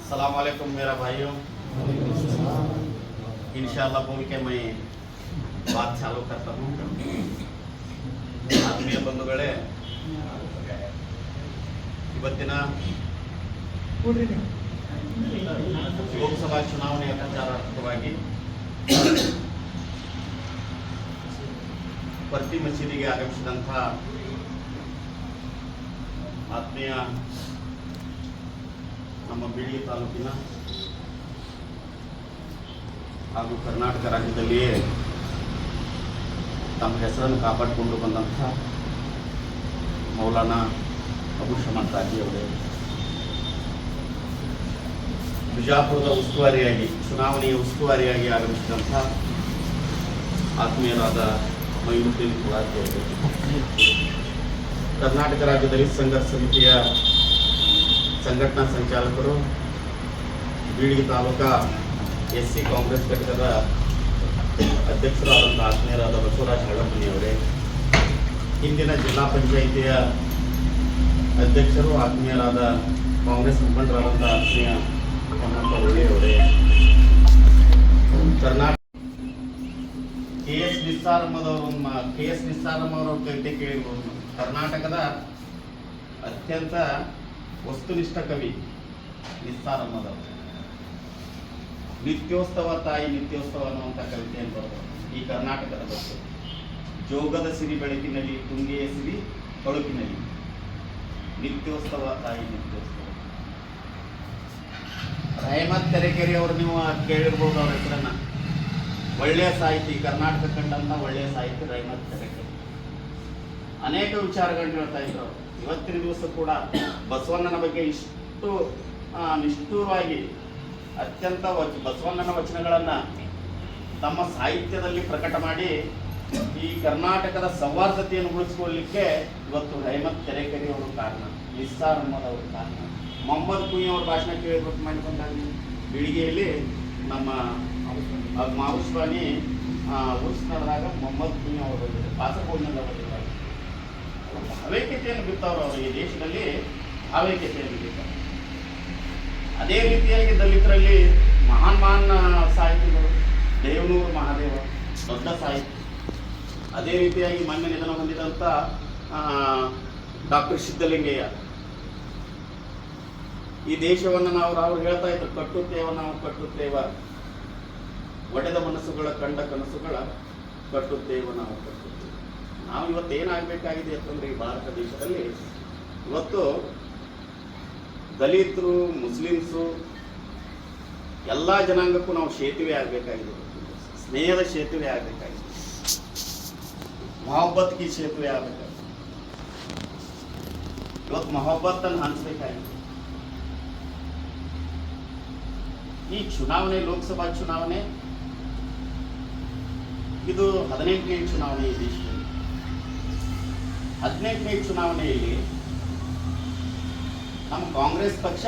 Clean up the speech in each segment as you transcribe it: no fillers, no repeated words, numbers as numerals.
अस्सलाम वालेकुम मेरा भाइयों। इंशाल्लाह बोल के मैं बात चालू करता हूँ। ಆತ್ಮೀಯ ಬಂಧುಗಳೇ, ಇವತ್ತಿನ ಲೋಕಸಭಾ ಚುನಾವಣೆಯ ಪ್ರಚಾರಾರ್ಥವಾಗಿ ಪರ್ತಿ ಮಸೀದಿಗೆ ಆಗಮಿಸಿದಂತಹ ಆತ್ಮೀಯ ನಮ್ಮ ಬೀಳಿಗೆ ತಾಲೂಕಿನ ಹಾಗೂ ಕರ್ನಾಟಕ ರಾಜ್ಯದಲ್ಲಿಯೇ ತಮ್ಮ ಹೆಸರನ್ನು ಕಾಪಾಡಿಕೊಂಡು ಬಂದಂತಹ ಮೌಲಾನಾ ಅಬು ಶಮನ್ ರಾಜಿ ಅವರೇ, ಬಿಜಾಪುರದ ಉಸ್ತುವಾರಿಯಾಗಿ ಚುನಾವಣೆಯ ಉಸ್ತುವಾರಿಯಾಗಿ ಆಗಮಿಸಿದಂತಹ ಆತ್ಮೀಯರಾದ ಮೈನುದ್ದೀನ್ ಕುಲಾತಿ ಅವರು, ಕರ್ನಾಟಕ ರಾಜ್ಯ ದಲಿತ ಸಂಘರ್ಷ ಸಮಿತಿಯ ಸಂಘಟನಾ ಸಂಚಾಲಕರು, ಬೀಳಿಗೆ ತಾಲೂಕಾ SC ಕಾಂಗ್ರೆಸ್ ಘಟಕದ ಅಧ್ಯಕ್ಷರಾದಂಥ ಆತ್ಮೀಯರಾದ ಬಸವರಾಜ ಹಳ್ಳಮನಿಯವರೇ, ಹಿಂದಿನ ಜಿಲ್ಲಾ ಪಂಚಾಯಿತಿಯ ಅಧ್ಯಕ್ಷರು ಆತ್ಮೀಯರಾದ ಕಾಂಗ್ರೆಸ್ ಮುಖಂಡರಾದಂಥ ಆತ್ಮೀಯ ಹನುಮಂತ ಒಳ್ಳೆಯವರೇ, ಕರ್ನಾಟಕ KS ನಿಸ್ಸಾರಮ್ಮದವರು ಕವಿತೆ ಕೇಳಿರ್ಬೋದು. ಕರ್ನಾಟಕದ ಅತ್ಯಂತ ವಸ್ತುನಿಷ್ಠ ಕವಿ ನಿಸ್ಸಾರಮ್ಮದವರು ನಿತ್ಯೋತ್ಸವ ತಾಯಿ ನಿತ್ಯೋತ್ಸವ ಅನ್ನುವಂಥ ಕವಿತೆಯನ್ನು ಬರೆದರು. ಈ ಕರ್ನಾಟಕದ ಬಗ್ಗೆ ಜೋಗದ ಸಿರಿ ಬೆಳಕಿನಲ್ಲಿ, ತುಂಗೆಯ ಸಿರಿ ಹೊಳಪಿನಲ್ಲಿ, ನಿತ್ಯೋತ್ಸವ ತಾಯಿ ನಿತ್ಯೋತ್ಸವ. ರಹಮತ್ ತೆರೆಕೆರೆ ಅವರು ನೀವು ಕೇಳಿರ್ಬೋದು ಅವ್ರ ಹೆಸರನ್ನ. ಒಳ್ಳೆಯ ಸಾಹಿತಿ, ಕರ್ನಾಟಕ ಕಂಡಂತ ಒಳ್ಳೆಯ ಸಾಹಿತಿ ರಹಮತ್ ತೆರೆಕೆರೆ. ಅನೇಕ ವಿಚಾರಗಳನ್ನ ಹೇಳ್ತಾ ಇದ್ರು ಅವರು. ಇವತ್ತಿನ ದಿವಸ ಕೂಡ ಬಸವಣ್ಣನ ಬಗ್ಗೆ ಇಷ್ಟು ನಿಷ್ಠುರವಾಗಿ ಅತ್ಯಂತ ಬಸವಣ್ಣನ ವಚನಗಳನ್ನ ತಮ್ಮ ಸಾಹಿತ್ಯದಲ್ಲಿ ಪ್ರಕಟ ಮಾಡಿ ಈ ಕರ್ನಾಟಕದ ಸೌಹಾರ್ದತೆಯನ್ನು ಉಳಿಸಿಕೊಳ್ಳಲಿಕ್ಕೆ ಇವತ್ತು ರಹಮತ್ ತೆರೆಕೆರೆ ಅವರು ಕಾರಣ, ನಿಸ್ಸಾರಮ್ಮದವರು ಕಾರಣ. ಮೊಹಮ್ಮದ್ ಕುಯಿ ಅವ್ರ ಭಾಷಣ ಕೇಳಿಬಿಟ್ಟು ಮಾಡಿಕೊಂಡಾಗ ಬೀಳಿಗೆಯಲ್ಲಿ ನಮ್ಮ ಮಾವುಸ್ವಾನಿ ಉರ್ಸ್ ನಡೆದಾಗ ಮೊಹಮ್ಮದ್ ಕುಯಿ ಅವರು ಬಂದಿದ್ದಾರೆ, ಕಾಸರಗೋಡಿನಿಂದ ಬಂದಿದ್ದಾರೆ. ಭಾವೈಕ್ಯತೆಯನ್ನು ಬಿತ್ತವರು ಅವರು, ಈ ದೇಶದಲ್ಲಿ ಭಾವೈಕ್ಯತೆಯನ್ನು ಬಿತ್ತಾರೆ. ಅದೇ ರೀತಿಯಾಗಿ ದಲಿತರಲ್ಲಿ ಮಹಾನ್ ಸಾಹಿತಿಗಳು, ದೇವನೂರು ಮಹಾದೇವ ದೊಡ್ಡ ಸಾಹಿತಿ. ಅದೇ ರೀತಿಯಾಗಿ ಮೊನ್ನೆ ನಿಧನ ಹೊಂದಿದಂಥ ಡಾಕ್ಟರ್ ಸಿದ್ದಲಿಂಗಯ್ಯ. ಈ ದೇಶವನ್ನು ಅವ್ರು ಹೇಳ್ತಾ ಇದ್ರು, ಕಟ್ಟುತ್ತೇವ ನಾವು ಕಟ್ಟುತ್ತೇವ, ಒಡೆದ ಮನಸ್ಸುಗಳ ಕಂಡ ಕನಸುಗಳ ಕಟ್ಟುತ್ತೇವ ನಾವು ಕಟ್ಟುತ್ತೇವೆ. ನಾವು ಇವತ್ತೇನಾಗಬೇಕಾಗಿದೆ ಅಂತಂದ್ರೆ, ಈ ಭಾರತ ದೇಶದಲ್ಲಿ ಇವತ್ತು ದಲಿತರು, ಮುಸ್ಲಿಮ್ಸು ಎಲ್ಲ ಜನಾಂಗಕ್ಕೂ ನಾವು ಸೇತುವೆ ಆಗಬೇಕಾಗಿದೆ, ಸ್ನೇಹದ ಸೇತುವೆ ಆಗಬೇಕಾಗಿದೆ, ಮೊಹಬ್ಬತ್ಗೆ ಸೇತುವೆ ಆಗಬೇಕಾಗಿದೆ. ಇವತ್ತು ಮೊಹಬ್ಬತ್ತನ್ನು ಹಂಚಬೇಕಾಗಿದೆ. ಈ ಚುನಾವಣೆ, ಲೋಕಸಭಾ ಚುನಾವಣೆ, ಇದು 18ನೇ ಚುನಾವಣೆ ಈ ದೇಶದಲ್ಲಿ. 18ನೇ ಚುನಾವಣೆಯಲ್ಲಿ ನಮ್ಮ ಕಾಂಗ್ರೆಸ್ ಪಕ್ಷ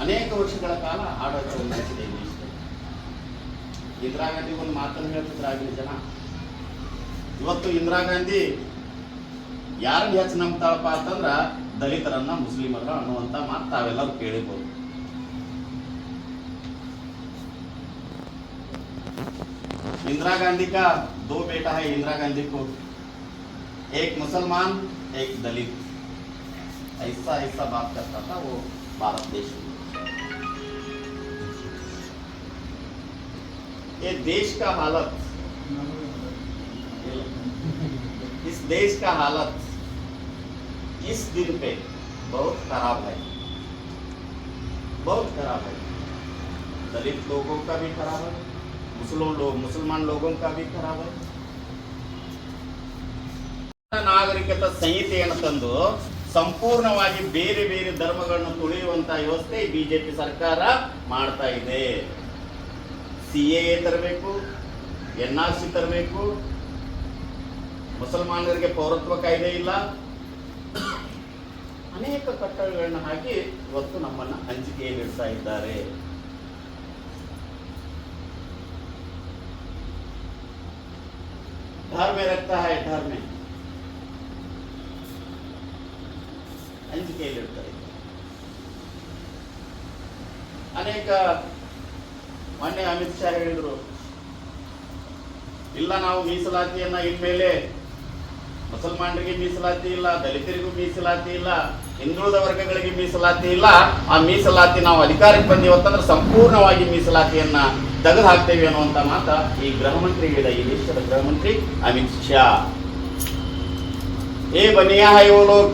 ಅನೇಕ ವರ್ಷಗಳ ಕಾಲ ಆಡಳಿತವನ್ನು ನಡೆಸಿದೆ ಈ ದೇಶದಲ್ಲಿ. ಇಂದಿರಾ ಗಾಂಧಿ ಒಂದು ಮಾತನ್ನು ಹೇಳ್ತಿದ್ರು ಆಗಿನ ಜನ. ಇವತ್ತು ಇಂದಿರಾ ಗಾಂಧಿ ಯಾರನ್ನ ಹೆಚ್ಚು ನಂಬ್ತಾಳಪ್ಪ ಅಂತಂದ್ರ ದಲಿತರನ್ನ, ಮುಸ್ಲಿಮರನ್ನ ಅನ್ನುವಂಥ ಮಾತು ತಾವೆಲ್ಲರೂ ಕೇಳಿರ್ಬೋದು. इंदिरा गांधी का 2 बेटा है. इंदिरा गांधी को एक मुसलमान एक दलित, ऐसा ऐसा बात करता था वो भारत देश में. ये देश का हालत, इस देश का हालत इस दिन पे बहुत खराब है, बहुत खराब है. दलित लोगों का भी खराब है, मुसलमान लोगों का भी खराब है. ನಾಗರಿಕತೆ ಸಂಹಿತೆಯನ್ನು ತಂದು ಸಂಪೂರ್ಣವಾಗಿ ಬೇರೆ ಬೇರೆ ಧರ್ಮಗಳನ್ನು ತುಳಿಯುವಂತ ವ್ಯವಸ್ಥೆ ಬಿಜೆಪಿ ಸರ್ಕಾರ ಮಾಡ್ತಾ ಇದೆ. CAA ತರಬೇಕು, NRC ತರಬೇಕು, ಮುಸಲ್ಮಾನರಿಗೆ ಪೌರತ್ವ ಕಾಯ್ದೆ ಇಲ್ಲ, ಅನೇಕ ಕಟ್ಟಳೆಗಳನ್ನ ಹಾಕಿ ಇವತ್ತು ನಮ್ಮನ್ನ ಹಂಚಿಕೆಯಲ್ಲಿಡ್ತಾ ಇದ್ದಾರೆ. घर में रखता है, घर में ಹಂಚಿಕೆಯಲ್ಲಿರ್ತಾರೆ. ಅನೇಕ ಮೊನ್ನೆ ಅಮಿತ್ ಶಾ ಹೇಳಿದ್ರು, ಇಲ್ಲ ನಾವು ಮೀಸಲಾತಿಯನ್ನ ಇನ್ಮೇಲೆ ಮುಸಲ್ಮಾನರಿಗೆ ಮೀಸಲಾತಿ ಇಲ್ಲ, ದಲಿತರಿಗೂ ಮೀಸಲಾತಿ ಇಲ್ಲ, ಹಿಂದುಳಿದ ವರ್ಗಗಳಿಗೆ ಮೀಸಲಾತಿ ಇಲ್ಲ. ಆ ಮೀಸಲಾತಿ ನಾವು ಅಧಿಕಾರಕ್ಕೆ ಬಂದಿವತ್ತಂದ್ರೆ ಸಂಪೂರ್ಣವಾಗಿ ಮೀಸಲಾತಿಯನ್ನ ತೆಗೆದು ಹಾಕ್ತೇವೆ ಅನ್ನುವಂತ ಮಾತ ಈ ಗೃಹ ಮಂತ್ರಿ ಹೇಳಿದ, ಈ ದೇಶದ ಗೃಹ ಮಂತ್ರಿ ಅಮಿತ್ ಶಾ. ए बनिया है वो लोग,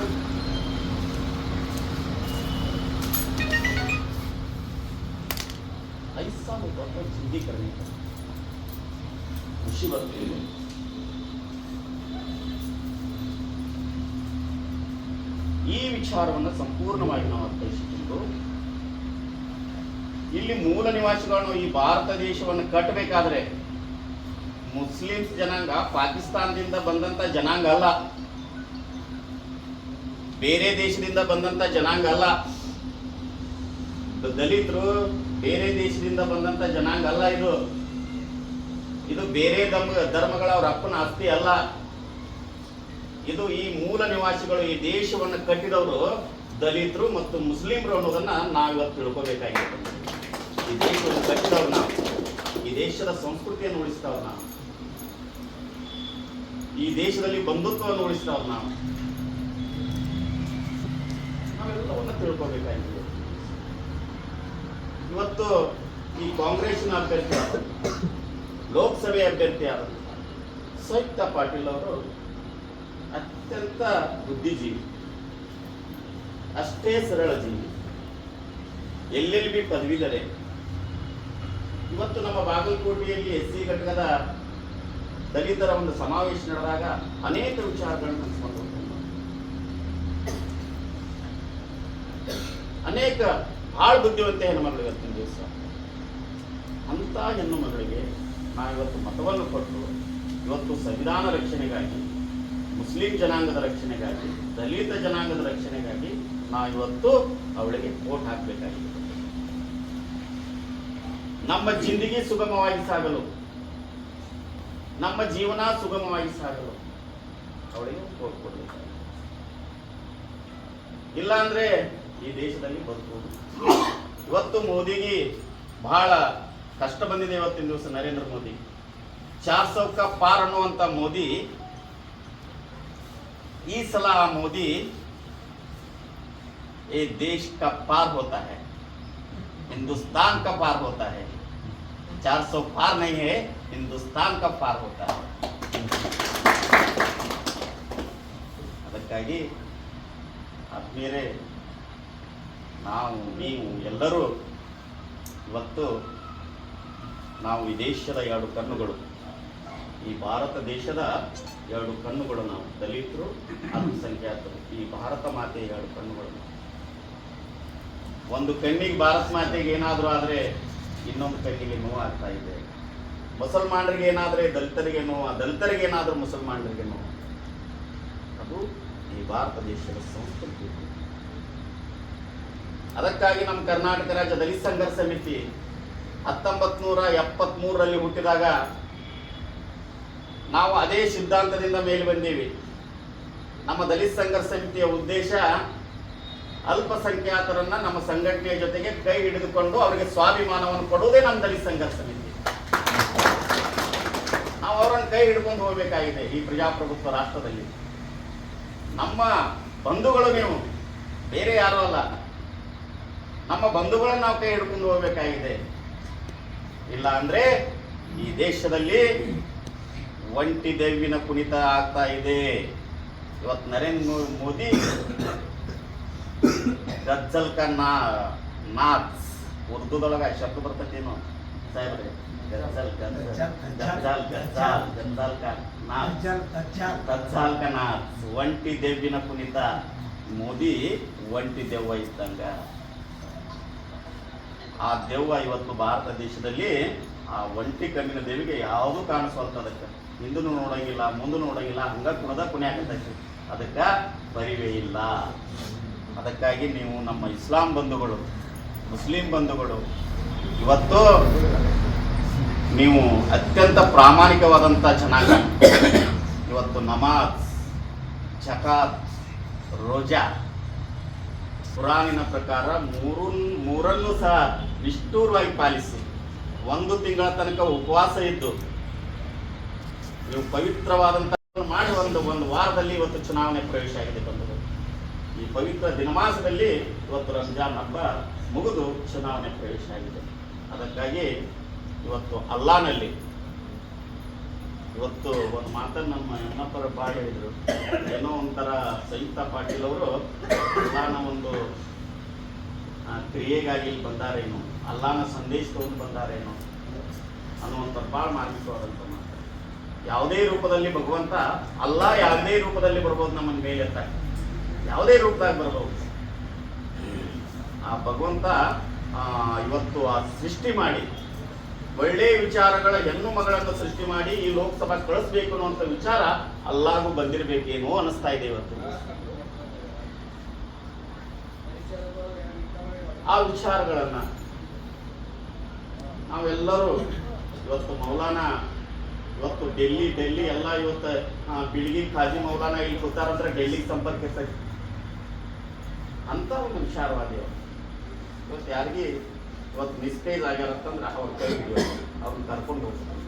ऐसा होता है जिंदगी करने का खुशी बढ़ती है. ಈ ವಿಚಾರವನ್ನು ಸಂಪೂರ್ಣವಾಗಿ ನಾವು ಅರ್ಥೈಸಿಕೊಂಡು ಇಲ್ಲಿ ಮೂಲ ನಿವಾಸಿಗಳನ್ನು ಈ ಭಾರತ ದೇಶವನ್ನು ಕಟ್ಟಬೇಕಾದ್ರೆ ಮುಸ್ಲಿಮ್ಸ್ ಜನಾಂಗ ಪಾಕಿಸ್ತಾನದಿಂದ ಬಂದಂತ ಜನಾಂಗ ಅಲ್ಲ, ಬೇರೆ ದೇಶದಿಂದ ಬಂದಂತ ಜನಾಂಗ ಅಲ್ಲ, ದಲಿತರು ಬೇರೆ ದೇಶದಿಂದ ಬಂದಂತ ಜನಾಂಗ ಅಲ್ಲ. ಇದು ಬೇರೆ ಧರ್ಮಗಳ ಅವ್ರ ಅಪ್ಪನ ಆಸ್ತಿ ಅಲ್ಲ. ಇದು ಈ ಮೂಲ ನಿವಾಸಿಗಳು, ಈ ದೇಶವನ್ನು ಕಟ್ಟಿದವರು ದಲಿತರು ಮತ್ತು ಮುಸ್ಲಿಮರು ಅನ್ನೋದನ್ನ ನಾವಿವತ್ತು ತಿಳ್ಕೋಬೇಕಾಗಿದೆ. ಈ ದೇಶವನ್ನು ಕಟ್ಟಿದವ್ರು ನಾವು, ಈ ದೇಶದ ಸಂಸ್ಕೃತಿಯನ್ನು ಉಳಿಸಿದವ್ರು ನಾವು, ಈ ದೇಶದಲ್ಲಿ ಬಂಧುತ್ವವನ್ನು ಉಳಿಸಿದವ್ರು ನಾವು, ನಾವೆಲ್ಲವನ್ನ ತಿಳ್ಕೋಬೇಕಾಗಿದೆ. ಇವತ್ತು ಈ ಕಾಂಗ್ರೆಸ್ನ ಅಭ್ಯರ್ಥಿ, ಲೋಕಸಭೆ ಅಭ್ಯರ್ಥಿಯಾದ ಸವಿತಾ ಪಾಟೀಲ್ ಅವರು ಅತ್ಯಂತ ಬುದ್ಧಿಜೀವಿ, ಅಷ್ಟೇ ಸರಳ ಜೀವಿ, LLB ಪದವೀಧರೆ. ಇವತ್ತು ನಮ್ಮ ಬಾಗಲಕೋಟೆಯಲ್ಲಿ SC ಘಟಕದ ದಲಿತರ ಒಂದು ಸಮಾವೇಶ ನಡೆದಾಗ ಅನೇಕ ವಿಚಾರಗಳನ್ನು ಹಂಚಿಕೊಂಡು ಅನೇಕ ಭಾಳ ಬುದ್ಧಿವಂತ ಹೆಣ್ಣು ಮಗಳು ಇವತ್ತಿನ ದಿವಸ. ಅಂತ ಹೆಣ್ಣು ಮಗಳಿಗೆ ನಾವಿವತ್ತು ಮತವನ್ನು ಕೊಟ್ಟು ಇವತ್ತು ಸಂವಿಧಾನ ರಕ್ಷಣೆಗಾಗಿ, ಮುಸ್ಲಿಂ ಜನಾಂಗದ ರಕ್ಷಣೆಗಾಗಿ, ದಲಿತ ಜನಾಂಗದ ರಕ್ಷಣೆಗಾಗಿ ನಾವಿವತ್ತು ಅವಳಿಗೆ ವೋಟ್ ಹಾಕಬೇಕಾಗಿದೆ. ನಮ್ಮ ಜಿಂದಗಿ ಸುಗಮವಾಗಿ ಸಾಗಲು, ನಮ್ಮ ಜೀವನ ಸುಗಮವಾಗಿ ಸಾಗಲು ಅವಳಿಗೆ ವೋಟ್ ಕೊಡಬೇಕಾಗಿದೆ. ಇಲ್ಲ ಅಂದ್ರೆ ಈ ದೇಶದಲ್ಲಿ ಬದುಕುವುದು. ಇವತ್ತು ಮೋದಿಗೆ ಬಹಳ ಕಷ್ಟ ಬಂದಿದೆ. ಇವತ್ತಿನ ದಿವಸ ನರೇಂದ್ರ ಮೋದಿ 400 का पार ಅನ್ನುವಂತ ಮೋದಿ, ಈ ಸಲ ಮೋದಿ ये देश का पार होता है, हिंदुस्तान का पार होता है. 400 पार नहीं है, हिंदुस्तान का पार होता है. ಅದಕ್ಕಾಗಿ ಆತ್ಮೀಯರೇ, ನಾವು ನೀವು ಎಲ್ಲರೂ ಇವತ್ತು ನಾವು ಈ ದೇಶದ 2 ಕಣ್ಣುಗಳು, ಈ ಭಾರತ ದೇಶದ 2 ಕಣ್ಣುಗಳು, ನಾವು ದಲಿತರು, ಅಲ್ಪಸಂಖ್ಯಾತರು, ಈ ಭಾರತ ಮಾತೆಯ 2 ಕಣ್ಣುಗಳು. ಒಂದು ಕಣ್ಣಿಗೆ ಭಾರತ ಮಾತೆಗೆ ಏನಾದರೂ ಆದರೆ ಇನ್ನೊಂದು ಕಣ್ಣಿಗೆ ನೋವು ಆಗ್ತಾ ಇದೆ. ಮುಸಲ್ಮಾನರಿಗೆ ಏನಾದರೆ ದಲಿತರಿಗೆ ನೋವು, ದಲಿತರಿಗೆ ಏನಾದರೂ ಮುಸಲ್ಮಾನರಿಗೆ ನೋವು. ಅದು ಈ ಭಾರತ ದೇಶದ ಸಂಸ್ಕೃತಿ. ಅದಕ್ಕಾಗಿ ನಮ್ಮ ಕರ್ನಾಟಕ ರಾಜ್ಯ ದಲಿತ ಸಂಘರ್ಷ ಸಮಿತಿ 1973ರಲ್ಲಿ ಹುಟ್ಟಿದಾಗ ನಾವು ಅದೇ ಸಿದ್ಧಾಂತದಿಂದ ಮೇಲೆ ಬಂದೀವಿ. ನಮ್ಮ ದಲಿತ ಸಂಘರ್ಷ ಸಮಿತಿಯ ಉದ್ದೇಶ ಅಲ್ಪಸಂಖ್ಯಾತರನ್ನ ನಮ್ಮ ಸಂಘಟನೆಯ ಜೊತೆಗೆ ಕೈ ಹಿಡಿದುಕೊಂಡು ಅವರಿಗೆ ಸ್ವಾಭಿಮಾನವನ್ನು ಕೊಡುವುದೇ ನಮ್ಮ ದಲಿತ ಸಂಘರ್ಷ ಸಮಿತಿ. ನಾವು ಅವರನ್ನು ಕೈ ಹಿಡ್ಕೊಂಡು ಹೋಗಬೇಕಾಗಿದೆ. ಈ ಪ್ರಜಾಪ್ರಭುತ್ವ ರಾಷ್ಟ್ರದಲ್ಲಿ ನಮ್ಮ ಬಂಧುಗಳು, ನೀವು ಬೇರೆ ಯಾರೂ ಅಲ್ಲ, ನಮ್ಮ ಬಂಧುಗಳನ್ನು ನಾವು ಕೈ ಹಿಡ್ಕೊಂಡು ಹೋಗಬೇಕಾಗಿದೆ. ಇಲ್ಲ ಅಂದ್ರೆ ಈ ದೇಶದಲ್ಲಿ ಒಂಟಿ ದೆವ್ವಿನ ಕುಣಿತ ಆಗ್ತಾ ಇದೆ. ಇವತ್ತು ನರೇಂದ್ರ ಮೋದಿ ಗಜ್ಜಲ್ ಕಾ ನಾಚ್, ಉರ್ದುದೊಳಗ ಶಬ್ದ ಬರ್ತೈತೇನು ಸಾಹೇಬ್ರೆ? ಗಜ್ಜಲ್ ಕಾ ನಾಚ್, ಒಂಟಿ ದೆವ್ವಿನ ಕುಣಿತ. ಮೋದಿ ಒಂಟಿ ದೆವ್ವ ಇದ್ದಂಗ. ಆ ದೆವ್ವ ಇವತ್ತು ಭಾರತ ದೇಶದಲ್ಲಿ, ಆ ಒಂಟಿ ಕಣ್ಣಿನ ದೇವಿಗೆ ಯಾವುದೂ ಕಾಣಿಸ್ವಲ್ತದಕ್ಕೆ. ಹಿಂದೂ ನೋಡಂಗಿಲ್ಲ, ಮುಂದೆ ನೋಡಂಗಿಲ್ಲ, ಹಂಗ ಕುಣದ ಕುಣಿಯಾಕತೈತಿ. ಅದಕ್ಕೆ ಪರಿವೇ ಇಲ್ಲ. ಅದಕ್ಕಾಗಿ ನೀವು ನಮ್ಮ ಇಸ್ಲಾಂ ಬಂಧುಗಳು, ಮುಸ್ಲಿಂ ಬಂಧುಗಳು, ಇವತ್ತು ನೀವು ಅತ್ಯಂತ ಪ್ರಾಮಾಣಿಕವಾದಂಥ ಜನಾಂಗ. ಇವತ್ತು ನಮಾಜ್, ಜಕಾತ್, ರೋಜಾ, ಕುರಾನಿನ ಪ್ರಕಾರ ಮೂರನ್ನು ಸಹ ನಿಷ್ಠೂರವಾಗಿ ಪಾಲಿಸಿ 1 ತಿಂಗಳ ತನಕ ಉಪವಾಸ ಇದ್ದು ನೀವು ಪವಿತ್ರವಾದಂಥ ಮಾಡಿ ಒಂದು ವಾರದಲ್ಲಿ ಇವತ್ತು ಚುನಾವಣೆ ಪ್ರವೇಶ ಆಗಿದೆ ಬಂಧುಗಳು. ಈ ಪವಿತ್ರ ದಿನಮಾಸದಲ್ಲಿ ಇವತ್ತು ರಂಜಾನ್ ಹಬ್ಬ ಮುಗಿದು ಚುನಾವಣೆ ಪ್ರವೇಶ ಆಗಿದೆ. ಅದಕ್ಕಾಗಿ ಇವತ್ತು ಅಲ್ಲಾನಲ್ಲಿ ಇವತ್ತು ಒಂದು ಮಾತನ್ನು ನಮ್ಮ ಯಮನಪ್ಪರ ಬಾಳ ಹೇಳಿದ್ರು. ಏನೋ ಒಂಥರ ಸಂಯುಕ್ತ ಪಾಟೀಲ್ ಅವರು ಅಲ್ಲಾನ ಒಂದು ಕ್ರಿಯೆಗಾಗಿ ಇಲ್ಲಿ ಬಂದಾರೇನು, ಅಲ್ಲಾನ ಸಂದೇಶ ತಗೊಂಡು ಬಂದಾರೇನು ಅನ್ನುವಂಥದ್ದು ಭಾಳ ಮಾರ್ಮಿಕವಾದಂಥ ಮಾತು. ಯಾವುದೇ ರೂಪದಲ್ಲಿ ಭಗವಂತ ಅಲ್ಲ, ಯಾವುದೇ ರೂಪದಲ್ಲಿ ಬರ್ಬೋದು ನಮ್ಮನ್ನ ಮೇಲೆ ಎತ್ತ, ಯಾವುದೇ ರೂಪದಾಗ ಬರ್ಬೋದು. ಆ ಭಗವಂತ ಇವತ್ತು ಆ ಸೃಷ್ಟಿ ಮಾಡಿ ಒಳ್ಳೆಯ ವಿಚಾರಗಳ ಹೆಣ್ಣು ಮಗಳನ್ನು ಸೃಷ್ಟಿ ಮಾಡಿ ಈ ಲೋಕಸಭಾ ಕಳಿಸ್ಬೇಕು ಅನ್ನುವಂಥ ವಿಚಾರ ಅಲ್ಲಾಗೂ ಬಂದಿರಬೇಕೇನೋ ಅನಿಸ್ತಾ ಇದೆ ಇವತ್ತು. ಆ ವಿಚಾರಗಳನ್ನ ನಾವೆಲ್ಲರೂ ಇವತ್ತು ಮೌಲಾನಾ ಇವತ್ತು ಡೆಲ್ಲಿ ಎಲ್ಲ ಇವತ್ತು ಬಿಳಿಗಿ ಖಾಜಿ ಮೌಲಾನಾ ಇಲ್ಲಿ ಕೂತಾರಂದ್ರೆ ಡೆಲ್ಲಿಗೆ ಸಂಪರ್ಕ ಇರ್ತದೆ ಅಂತ ಒಂದು ವಿಚಾರವಾದಿ ಅವರು. ಇವತ್ತು ಯಾರಿಗೆ ಇವತ್ತು ಮಿಸ್ಟೇಜ್ ಆಗ್ಯಾರಂತಂದ್ರೆ ಅವ್ರ ಕೈ ಅವ್ರನ್ನ ಕರ್ಕೊಂಡು ಹೋಗ್ತಾರೆ,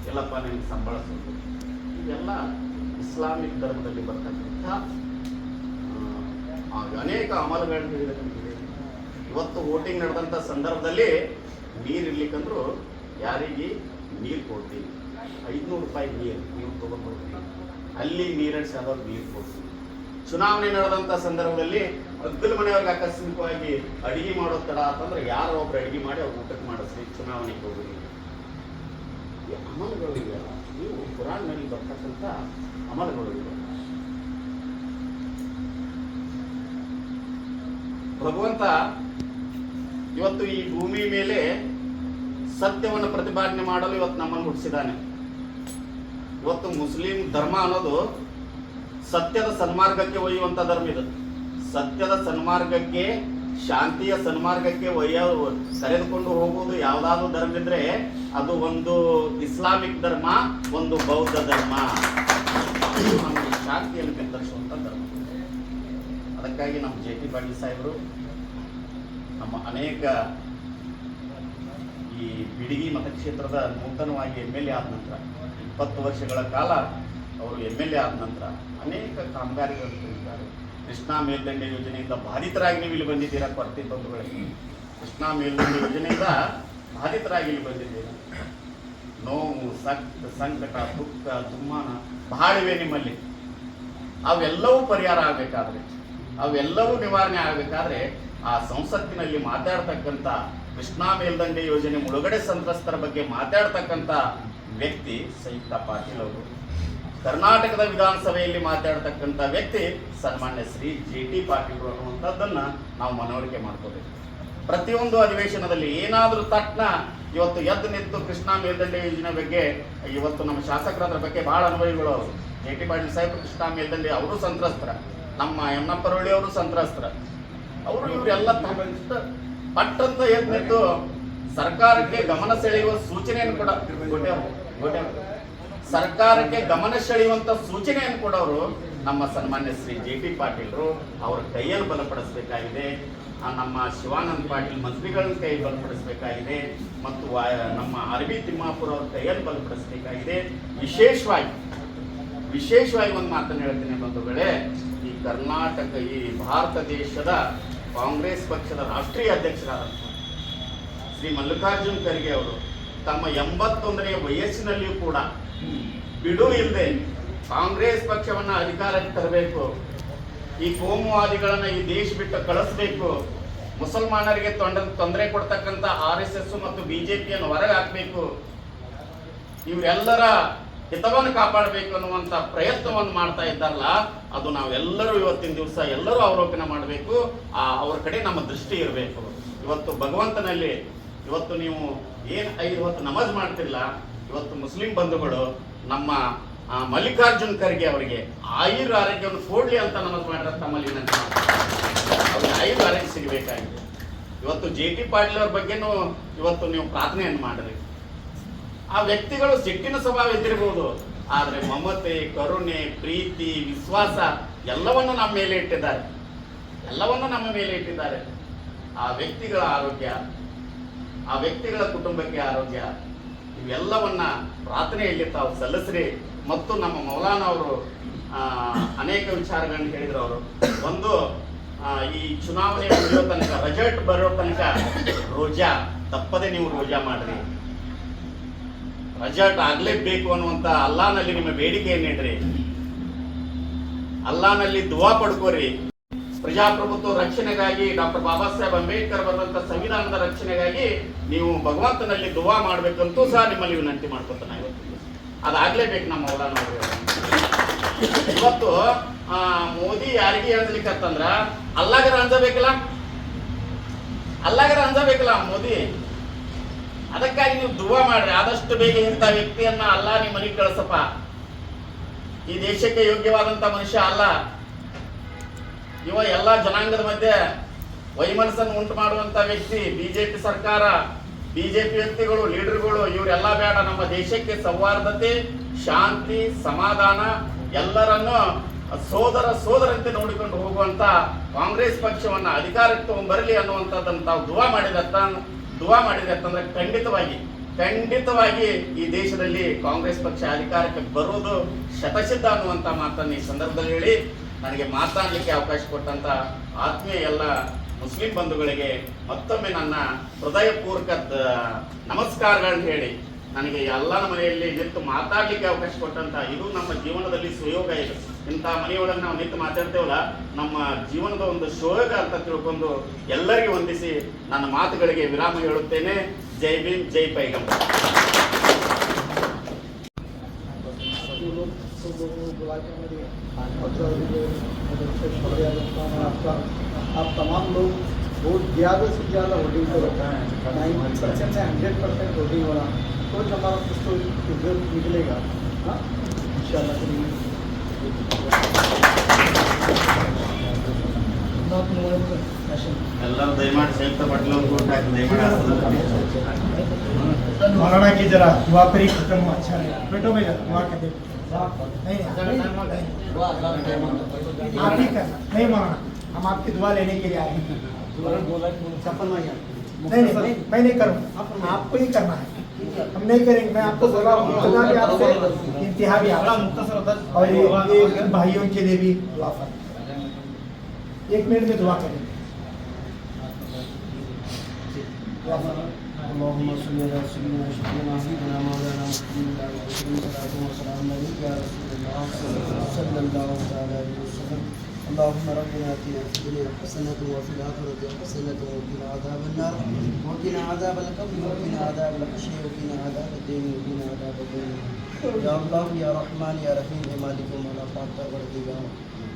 ಎಲ್ಲಪ್ಪ ನಿಮ್ಗೆ ಸಂಬಳಿಸೋದು. ಇದೆಲ್ಲ ಇಸ್ಲಾಮಿಕ್ ಧರ್ಮದಲ್ಲಿ ಬರ್ತಕ್ಕಂಥ ಅನೇಕ ಅಮಲಗಳನ್ನು ಹೇಳಿದೆ. ಇವತ್ತು ವೋಟಿಂಗ್ ನಡೆದಂಥ ಸಂದರ್ಭದಲ್ಲಿ ನೀರು ಇರ್ಲಿಕ್ಕಂದ್ರು ಯಾರಿಗೆ ನೀರು ಕೊಡ್ತೀವಿ, 500 ರೂಪಾಯಿ ನೀರು ನೀವು ತೊಗೊಂಡು ಹೋಗ್ತೀವಿ, ಅಲ್ಲಿ ನೀರಡಿಸಿ ಆದವ್ರು ನೀರು ಕೊಡ್ತೀವಿ. ಚುನಾವಣೆ ನಡೆದಂಥ ಸಂದರ್ಭದಲ್ಲಿ ಅಗ್ಗಲ ಮನೆಯವ್ರಿಗೆ ಆಕಸ್ಮಿಕವಾಗಿ ಅಡಿಗೆ ಮಾಡೋದು ತಡ ಅಂತಂದ್ರೆ ಯಾರೋ ಒಬ್ರು ಅಡಿಗೆ ಮಾಡಿ ಅವ್ರು ಊಟಕ್ಕೆ ಮಾಡಿಸ್ರಿ, ಚುನಾವಣೆಗೆ ಹೋಗ್ರಿ. ಈ ಅಮಲಗಳು ಇವೆ, ನೀವು ಕುರಾನ್ನಲ್ಲಿ ಬರ್ತಕ್ಕಂಥ ಅಮಲಗಳು ಇವೆ. ಭಗವಂತ ಇವತ್ತು ಈ ಭೂಮಿ ಮೇಲೆ ಸತ್ಯವನ್ನು ಪ್ರತಿಪಾದನೆ ಮಾಡಲು ಇವತ್ತು ನಮ್ಮನ್ನು ಹುಟ್ಟಿಸಿದ್ದಾನೆ. ಇವತ್ತು ಮುಸ್ಲಿಂ ಧರ್ಮ ಅನ್ನೋದು ಸತ್ಯದ ಸನ್ಮಾರ್ಗಕ್ಕೆ ಒಯ್ಯುವಂತ ಧರ್ಮ ಇದು. ಸತ್ಯದ ಸನ್ಮಾರ್ಗಕ್ಕೆ, ಶಾಂತಿಯ ಸನ್ಮಾರ್ಗಕ್ಕೆ ಕರೆದುಕೊಂಡು ಹೋಗುವುದು ಯಾವುದಾದ್ರೂ ಧರ್ಮ ಇದ್ರೆ ಅದು ಒಂದು ಇಸ್ಲಾಮಿಕ್ ಧರ್ಮ, ಒಂದು ಬೌದ್ಧ ಧರ್ಮ. ನಮಗೆ ಶಾಂತಿಯನ್ನು ಬೆಂಬಲಿಸುವಂತ ಧರ್ಮ. ಅದಕ್ಕಾಗಿ ನಮ್ಮ ಜೆ ಟಿ ಪಾಟೀಲ್ ಸಾಹೇಬರು ನಮ್ಮ ಅನೇಕ ಈ ಬಿಡಿಗಿ ಮತಕ್ಷೇತ್ರದ ನೂತನವಾಗಿ MLA ಆದ ನಂತರ 20 ವರ್ಷಗಳ ಕಾಲ ಅವರು MLA ಆದ ನಂತರ ಅನೇಕ ಕಾಮಗಾರಿಗಳನ್ನು ಮಾಡಿದ್ದಾರೆ. ಕೃಷ್ಣಾ ಮೇಲ್ದಂಡೆ ಯೋಜನೆಯಿಂದ ಬಾಧಿತರಾಗಿ ನೀವು ಇಲ್ಲಿ ಬಂದಿದ್ದೀರಾ. ಕೊರತೆ ಬಂಧುಗಳಿಗೆ ಕೃಷ್ಣಾ ಮೇಲ್ದಂಡೆ ಯೋಜನೆಯಿಂದ ಬಾಧಿತರಾಗಿ ಇಲ್ಲಿ ಬಂದಿದ್ದೀರಾ. ನೋವು, ಸಂಕಟ, ದುಃಖ, ದುಮ್ಮಾನ ಬಹಳ ಇವೆ ನಿಮ್ಮಲ್ಲಿ. ಅವೆಲ್ಲವೂ ಪರಿಹಾರ ಆಗಬೇಕಾದ್ರೆ, ಅವೆಲ್ಲವೂ ನಿವಾರಣೆ ಆಗಬೇಕಾದ್ರೆ ಆ ಸಂಸತ್ತಿನಲ್ಲಿ ಮಾತಾಡ್ತಕ್ಕಂಥ ಕೃಷ್ಣಾ ಮೇಲ್ದಂಡೆ ಯೋಜನೆ ಮುಳುಗಡೆ ಸಂತ್ರಸ್ತರ ಬಗ್ಗೆ ಮಾತಾಡ್ತಕ್ಕಂಥ ವ್ಯಕ್ತಿ ಸಂಯುಕ್ತ ಪಾಟೀಲ್ ಅವರು. ಕರ್ನಾಟಕದ ವಿಧಾನಸಭೆಯಲ್ಲಿ ಮಾತಾಡ್ತಕ್ಕಂಥ ವ್ಯಕ್ತಿ ಸನ್ಮಾನ್ಯ ಶ್ರೀ JT ಪಾಟೀಲ್ ಅನ್ನುವಂಥದ್ದನ್ನ ನಾವು ಮನವರಿಕೆ ಮಾಡ್ಕೋಬೇಕು. ಪ್ರತಿಯೊಂದು ಅಧಿವೇಶನದಲ್ಲಿ ಏನಾದರೂ ತಕ್ಷಣ ಇವತ್ತು ಎದ್ದು ನಿಂತು ಕೃಷ್ಣಾ ಮೇಲ್ದಂಡೆ ಯೋಜನೆ ಬಗ್ಗೆ ಇವತ್ತು ನಮ್ಮ ಶಾಸಕರ ಬಗ್ಗೆ ಬಹಳ ಅನುಭವಿಗಳು ಅವರು. JT ಪಾಟೀಲ್ ಸಾಹೇಬ್ ಕೃಷ್ಣಾ ಮೇಲ್ದಂಡೆ ಅವರು ಸಂತ್ರಸ್ತರ, ನಮ್ಮ ಯಮನಪ್ಪರೊಳ್ಳಿ ಅವರು ಸಂತ್ರಸ್ತರ. ಅವರು ಇವರೆಲ್ಲ ಪಟ್ಟಂತ ಎದ್ದು ನಿಂತು ಸರ್ಕಾರಕ್ಕೆ ಗಮನ ಸೆಳೆಯುವ ಸೂಚನೆಯನ್ನು ಕೂಡ ಸರ್ಕಾರಕ್ಕೆ ಗಮನ ಸೆಳೆಯುವಂತ ಸೂಚನೆಯನ್ನು ಕೊಡೋರು ನಮ್ಮ ಸನ್ಮಾನ್ಯ ಶ್ರೀ JT ಪಾಟೀಲ್ರು. ಅವರ ಕೈಯನ್ನು ಬಲಪಡಿಸಬೇಕಾಗಿದೆ. ನಮ್ಮ ಶಿವಾನಂದ ಪಾಟೀಲ್ ಮಂತ್ರಿಗಳನ್ನ ಕೈ ಬಲಪಡಿಸಬೇಕಾಗಿದೆ ಮತ್ತು ನಮ್ಮ ಅರವಿ ತಿಮ್ಮಾಪುರ ಅವ್ರ ಕೈಯನ್ನು ಬಲಪಡಿಸಬೇಕಾಗಿದೆ. ವಿಶೇಷವಾಗಿ ಒಂದು ಮಾತನ್ನು ಹೇಳ್ತೀನಿ ಬಂಧುಗಳೇ, ಈ ಕರ್ನಾಟಕ, ಈ ಭಾರತ ದೇಶದ ಕಾಂಗ್ರೆಸ್ ಪಕ್ಷದ ರಾಷ್ಟ್ರೀಯ ಅಧ್ಯಕ್ಷರಾದಂಥ ಶ್ರೀ ಮಲ್ಲಿಕಾರ್ಜುನ್ ಖರ್ಗೆ ಅವರು ತಮ್ಮ 81ನೇ ವಯಸ್ಸಿನಲ್ಲಿಯೂ ಕೂಡ ಬಿಡು ಇಲ್ಲದೆ ಕಾಂಗ್ರೆಸ್ ಪಕ್ಷವನ್ನ ಅಧಿಕಾರಕ್ಕೆ ತರಬೇಕು, ಈ ಕೋಮುವಾದಿಗಳನ್ನ ಈ ದೇಶ ಬಿಟ್ಟು ಕಳಿಸ್ಬೇಕು, ಮುಸಲ್ಮಾನರಿಗೆ ತೊಂದರೆ ಕೊಡ್ತಕ್ಕಂಥ RSS ಮತ್ತು BJPಯನ್ನು ಹೊರಗೆ ಹಾಕಬೇಕು, ಇವರೆಲ್ಲರ ಹಿತವನ್ನು ಕಾಪಾಡಬೇಕು ಅನ್ನುವಂಥ ಪ್ರಯತ್ನವನ್ನು ಮಾಡ್ತಾ ಇದ್ದಾರಲ್ಲ, ಅದು ನಾವೆಲ್ಲರೂ ಇವತ್ತಿನ ದಿವಸ ಎಲ್ಲರೂ ಅವಲೋಕನ ಮಾಡಬೇಕು. ಅವ್ರ ಕಡೆ ನಮ್ಮ ದೃಷ್ಟಿ ಇರಬೇಕು. ಇವತ್ತು ಭಗವಂತನಲ್ಲಿ ಇವತ್ತು ನೀವು ಏನು 5 ಹೊತ್ತು ನಮಾಜ್ ಮಾಡ್ತಿಲ್ಲ, ಇವತ್ತು ಮುಸ್ಲಿಂ ಬಂಧುಗಳು ನಮ್ಮ ಮಲ್ಲಿಕಾರ್ಜುನ್ ಖರ್ಗೆ ಅವರಿಗೆ ಆರೋಗ್ಯವನ್ನು ಕೊಡ್ಲಿ ಅಂತ ನಮಾಜ್ ಮಾಡಿದ್ರೆ ತಮ್ಮಲ್ಲಿ ಅವ್ರಿಗೆ ಆರೋಗ್ಯ ಸಿಗಬೇಕಾಗಿದೆ. ಇವತ್ತು JT ಪಾಟೀಲ್ ಅವ್ರ ಬಗ್ಗೆನೂ ಇವತ್ತು ನೀವು ಪ್ರಾರ್ಥನೆಯನ್ನು ಮಾಡಿರಿ. ಆ ವ್ಯಕ್ತಿಗಳು ಸಿಟ್ಟಿನ ಸ್ವಭಾವ ಇದ್ದಿರಬಹುದು, ಆದರೆ ಮಮತೆ, ಕರುಣೆ, ಪ್ರೀತಿ, ವಿಶ್ವಾಸ ಎಲ್ಲವನ್ನು ನಮ್ಮ ಮೇಲೆ ಇಟ್ಟಿದ್ದಾರೆ. ಆ ವ್ಯಕ್ತಿಗಳ ಆರೋಗ್ಯ, ಆ ವ್ಯಕ್ತಿಗಳ ಕುಟುಂಬಕ್ಕೆ ಆರೋಗ್ಯ, ಇವೆಲ್ಲವನ್ನ ಪ್ರಾರ್ಥನೆಯಲ್ಲಿ ತಾವು ಸಲ್ಲಿಸ್ರಿ. ಮತ್ತು ನಮ್ಮ ಮೌಲಾನ ಅವರು ಅನೇಕ ವಿಚಾರಗಳನ್ನು ಹೇಳಿದ್ರು. ಅವರು ಒಂದು ಈ ಚುನಾವಣೆ ಮುಗಿಯೋ ತನಕ, ರಿಸಲ್ಟ್ ಬರೋ ತನಕ ರೋಜಾ ತಪ್ಪದೆ ನೀವು ರೋಜಾ ಮಾಡ್ರಿ. ರಿಸಲ್ಟ್ ಆಗ್ಲೇಬೇಕು ಅನ್ನುವಂತ ಅಲ್ಲಾನಲ್ಲಿ ನಿಮ್ಮ ಬೇಡಿಕೆಯನ್ನು ಇಡ್ರಿ. ಅಲ್ಲಾನಲ್ಲಿ ದುವಾ ಪಡ್ಕೋರಿ. ಪ್ರಜಾಪ್ರಭುತ್ವ ರಕ್ಷಣೆಗಾಗಿ ಡಾಕ್ಟರ್ ಬಾಬಾ ಸಾಹೇಬ್ ಅಂಬೇಡ್ಕರ್ ಬರೆದಂತ ಸಂವಿಧಾನದ ರಕ್ಷಣೆಗಾಗಿ ನೀವು ಭಗವಂತನಲ್ಲಿ ದುವಾ ಮಾಡ್ಬೇಕಂತೂ ಸಹ ನಿಮ್ಮಲ್ಲಿ ವಿನಂತಿ ಮಾಡ್ಕೊತಾನೆ. ಇವತ್ತು ಅದಾಗ್ಲೇಬೇಕು ನಮ್ಮ ಮೌಲಾನ ಅವರು. ಇವತ್ತು ಮೋದಿ ಯಾರಿಗೆ ಹೇಳ್ಲಿಕ್ಕಂದ್ರ ಅಲ್ಲಾಗರ ಅಂಜಬೇಕಲ್ಲ, ಅಲ್ಲಾಗರ ಅಂಜಬೇಕಲ್ಲ ಮೋದಿ. ಅದಕ್ಕಾಗಿ ನೀವು ದುವಾ ಮಾಡ್ರಿ. ಆದಷ್ಟು ಬೇಗ ಇಂಥ ವ್ಯಕ್ತಿಯನ್ನ ಅಲ್ಲಾ ನಿಮ್ಮ ಮನೆಗೆ ಕಳಿಸಪ್ಪ. ಈ ದೇಶಕ್ಕೆ ಯೋಗ್ಯವಾದಂತ ಮನುಷ್ಯ ಅಲ್ಲ ಇವ. ಎಲ್ಲ ಜನಾಂಗದ ಮಧ್ಯೆ ವೈಮನಸ್ಸನ್ನು ಉಂಟು ಮಾಡುವಂತ ವ್ಯಕ್ತಿ. ಬಿಜೆಪಿ ಸರ್ಕಾರ, ಬಿಜೆಪಿ ವ್ಯಕ್ತಿಗಳು, ಲೀಡರ್ಗಳು ಇವರೆಲ್ಲ ಬೇಡ. ನಮ್ಮ ದೇಶಕ್ಕೆ ಸೌಹಾರ್ದತೆ, ಶಾಂತಿ, ಸಮಾಧಾನ, ಎಲ್ಲರನ್ನು ಸೋದರಂತೆ ನೋಡಿಕೊಂಡು ಹೋಗುವಂತ ಕಾಂಗ್ರೆಸ್ ಪಕ್ಷವನ್ನ ಅಧಿಕಾರಕ್ಕೆ ತಗೊಂಡ್ಬರಲಿ ಅನ್ನುವಂಥದ್ದನ್ನು ತಾವು ದುವಾ ಮಾಡಿದ್ರೆ ಅಂತಂದ್ರೆ ಖಂಡಿತವಾಗಿ ಈ ದೇಶದಲ್ಲಿ ಕಾಂಗ್ರೆಸ್ ಪಕ್ಷ ಅಧಿಕಾರಕ್ಕೆ ಬರುವುದು ಶತಸಿದ್ಧ ಅನ್ನುವಂಥ ಮಾತನ್ನು ಈ ಸಂದರ್ಭದಲ್ಲಿ ಹೇಳಿ, ನನಗೆ ಮಾತನಾಡಲಿಕ್ಕೆ ಅವಕಾಶ ಕೊಟ್ಟಂತ ಆತ್ಮೀಯ ಎಲ್ಲ ಮುಸ್ಲಿಂ ಬಂಧುಗಳಿಗೆ ಮತ್ತೊಮ್ಮೆ ನನ್ನ ಹೃದಯಪೂರ್ವಕ ನಮಸ್ಕಾರಗಳನ್ನು ಹೇಳಿ, ನನಗೆ ಎಲ್ಲರ ಮನೆಯಲ್ಲಿ ನಿಂತು ಮಾತಾಡಲಿಕ್ಕೆ ಅವಕಾಶ ಕೊಟ್ಟಂತ, ಇದು ನಮ್ಮ ಜೀವನದಲ್ಲಿ ಸುಯೋಗ ಇದೆ. ಇಂಥ ಮನೆಯೊಳಗೆ ನಾವು ನಿಂತು ಮಾತಾಡ್ತೇವಲ್ಲ, ನಮ್ಮ ಜೀವನದ ಒಂದು ಸುಯೋಗ ಅಂತ ತಿಳ್ಕೊಂಡು ಎಲ್ಲರಿಗೂ ವಂದಿಸಿ ನನ್ನ ಮಾತುಗಳಿಗೆ ವಿರಾಮ ಹೇಳುತ್ತೇನೆ. ಜೈ ಭೀಮ್, ಜೈ ಪೈಗಂಬರ್. आप तमाम लोग वोट ज़्यादा से ज़्यादा वोटिंग करो। 90% से 100% वोटिंग हो रहा, तो हमारा कुछ तो रिजल्ट निकलेगा। हाँ, इंशाल्लाह करेंगे। ಎಲ್ಲರೂ ದಯಮಾಡಿ ಸಂಯುಕ್ತ ಪಟೇಲ್ ಅವರು ಕೊಟ್ಟು ಹಾಕಿ ದಯಮಾಡಿ मौलाना की जरा दुआ पर ही खत्म हुआ। अच्छा है, बैठो भैया, दुआ कर दे। नहीं आप ही करना, नहीं मौलाना, हम आपकी दुआ लेने के लिए आए हैं। नहीं, मैं नहीं करूँगा, आपको ही करना है। हम नहीं करेंगे। मैं आपको बोला भी आपसे इंतहा भी आपका मुख्तसर होता, और ये भाइयों के लिए भी दुआ कर, 1 मिनट में दुआ करेंगे। اللهم صل على سيدنا سيدنا مولانا محمد وسلم عليك يا رسول الله صلى الله عليه وسلم. اللهم ربنا اتنا في الدنيا حسنة وفي الآخرة حسنة وقنا عذاب النار وقنا عذاب القبر وقنا عذاب الحشر وقنا عذاب الدين وقنا عذاب الدين. या अल्लाह या रहमान या रहीम, ए मालिक मौला पाक परवरदिगार,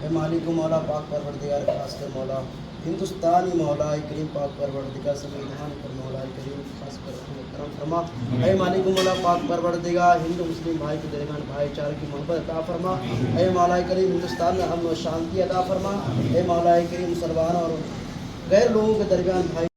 ए मालिक मौला पाक परवरदिगार, खासकर मौला हिंदुस्तानी मौला करीम पाक परवरदिगार, संविधान पर मौला करीम खासकर करम फरमा। ए मालिक मौला पाक परवरदिगार, हिंदू मुस्लिम भाई के दरमियान भाईचारे की मोहब्बत अता फरमा। ए मौला करीम हिंदुस्तान में अमन और शांति अता फरमा। ए मौला करीम मुसलमान और गैर लोगों के दरमियान भाई